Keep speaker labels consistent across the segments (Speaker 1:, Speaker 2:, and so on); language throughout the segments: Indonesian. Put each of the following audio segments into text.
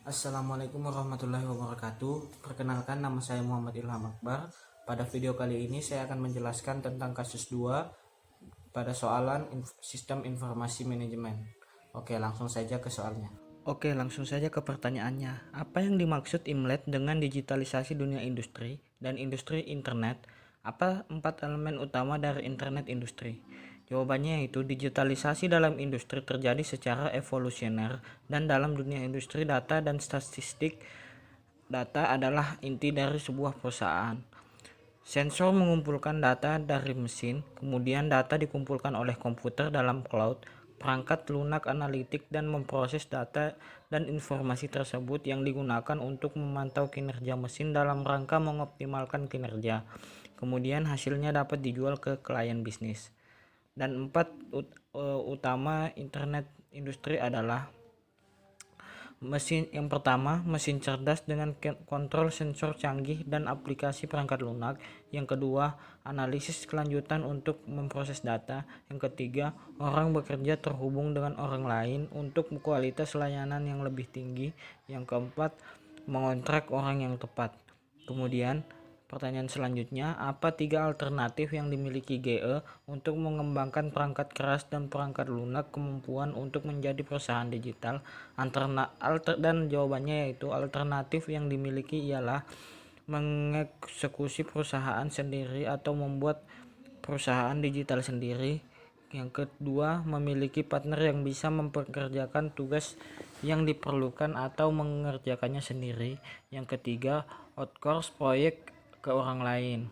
Speaker 1: Assalamualaikum warahmatullahi wabarakatuh. Perkenalkan, nama saya Muhammad Ilham Akbar. Pada video kali ini saya akan menjelaskan tentang kasus 2 pada soalan sistem informasi manajemen. Langsung saja ke soalnya. Langsung saja ke pertanyaannya. Apa yang dimaksud IMLET dengan digitalisasi dunia industri dan industri internet? Apa 4 elemen utama dari internet industri? Jawabannya yaitu digitalisasi dalam industri terjadi secara evolusioner, dan dalam dunia industri data dan statistik, data adalah inti dari sebuah perusahaan. Sensor mengumpulkan data dari mesin, kemudian data dikumpulkan oleh komputer dalam cloud. Perangkat lunak analitik dan memproses data dan informasi tersebut yang digunakan untuk memantau kinerja mesin dalam rangka mengoptimalkan kinerja. Kemudian hasilnya dapat dijual ke klien bisnis. Dan 4 utama internet industri adalah yang pertama, mesin cerdas dengan kontrol sensor canggih dan aplikasi perangkat lunak. Yang kedua, analisis kelanjutan untuk memproses data. Yang ketiga, orang bekerja terhubung dengan orang lain untuk kualitas layanan yang lebih tinggi. Yang keempat, mengontrak orang yang tepat. Kemudian pertanyaan selanjutnya, apa 3 alternatif yang dimiliki GE untuk mengembangkan perangkat keras dan perangkat lunak kemampuan untuk menjadi perusahaan digital? Dan jawabannya yaitu alternatif yang dimiliki ialah mengeksekusi perusahaan sendiri atau membuat perusahaan digital sendiri. Yang kedua, memiliki partner yang bisa mempekerjakan tugas yang diperlukan atau mengerjakannya sendiri. Yang ketiga, outsource proyek ke orang lain.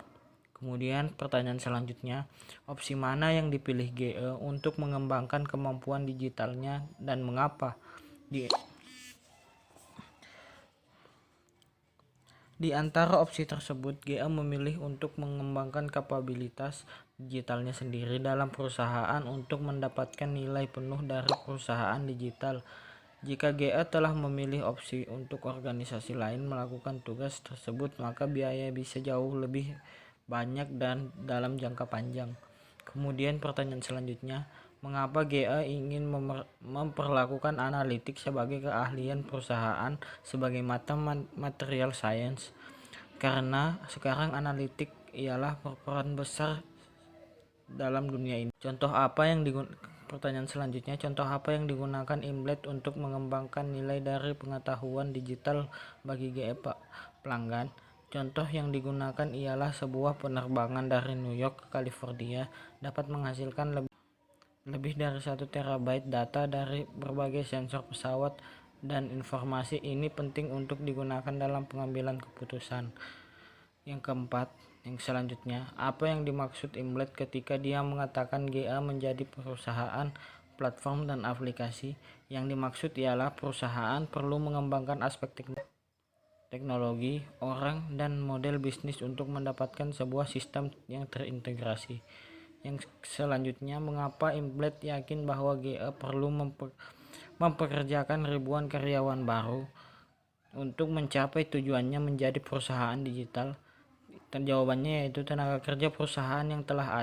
Speaker 1: Kemudian pertanyaan selanjutnya, opsi mana yang dipilih GE untuk mengembangkan kemampuan digitalnya dan mengapa? Di antara opsi tersebut, GE memilih untuk mengembangkan kapabilitas digitalnya sendiri dalam perusahaan untuk mendapatkan nilai penuh dari perusahaan digital. Jika GE telah memilih opsi untuk organisasi lain melakukan tugas tersebut, maka biaya bisa jauh lebih banyak dan dalam jangka panjang. Kemudian pertanyaan selanjutnya, mengapa GE ingin memperlakukan analitik sebagai keahlian perusahaan sebagai mata material science? Karena sekarang analitik ialah berperan besar dalam dunia ini. Pertanyaan selanjutnya, contoh apa yang digunakan IMLET untuk mengembangkan nilai dari pengetahuan digital bagi GE pelanggan? Contoh yang digunakan ialah sebuah penerbangan dari New York ke California dapat menghasilkan lebih dari 1 terabyte data dari berbagai sensor pesawat, dan informasi ini penting untuk digunakan dalam pengambilan keputusan. Yang keempat, yang selanjutnya, apa yang dimaksud IMLET ketika dia mengatakan GE menjadi perusahaan platform dan aplikasi? Yang dimaksud ialah perusahaan perlu mengembangkan aspek teknologi, orang, dan model bisnis untuk mendapatkan sebuah sistem yang terintegrasi. Yang selanjutnya, mengapa IMLET yakin bahwa GE perlu mempekerjakan ribuan karyawan baru untuk mencapai tujuannya menjadi perusahaan digital? Dan jawabannya yaitu tenaga kerja perusahaan yang telah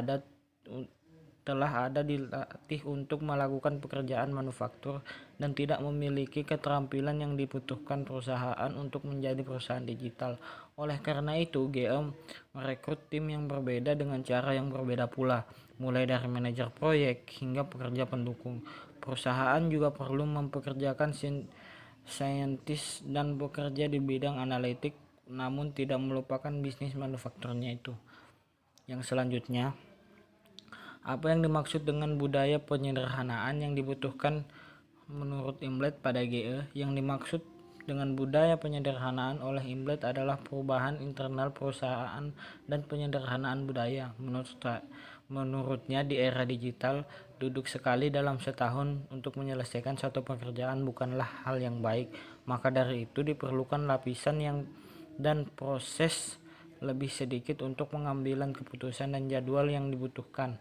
Speaker 1: ada dilatih untuk melakukan pekerjaan manufaktur dan tidak memiliki keterampilan yang dibutuhkan perusahaan untuk menjadi perusahaan digital. Oleh karena itu, GE merekrut tim yang berbeda dengan cara yang berbeda pula, mulai dari manajer proyek hingga pekerja pendukung. Perusahaan juga perlu mempekerjakan saintis dan bekerja di bidang analitik, namun tidak melupakan bisnis manufakturnya itu. Yang selanjutnya, apa yang dimaksud dengan budaya penyederhanaan yang dibutuhkan menurut IMLET pada GE? Yang dimaksud dengan budaya penyederhanaan oleh IMLET adalah perubahan internal perusahaan dan penyederhanaan budaya. Menurutnya, di era digital, duduk sekali dalam setahun untuk menyelesaikan satu pekerjaan bukanlah hal yang baik. Maka dari itu diperlukan lapisan dan proses lebih sedikit untuk pengambilan keputusan dan jadwal yang dibutuhkan.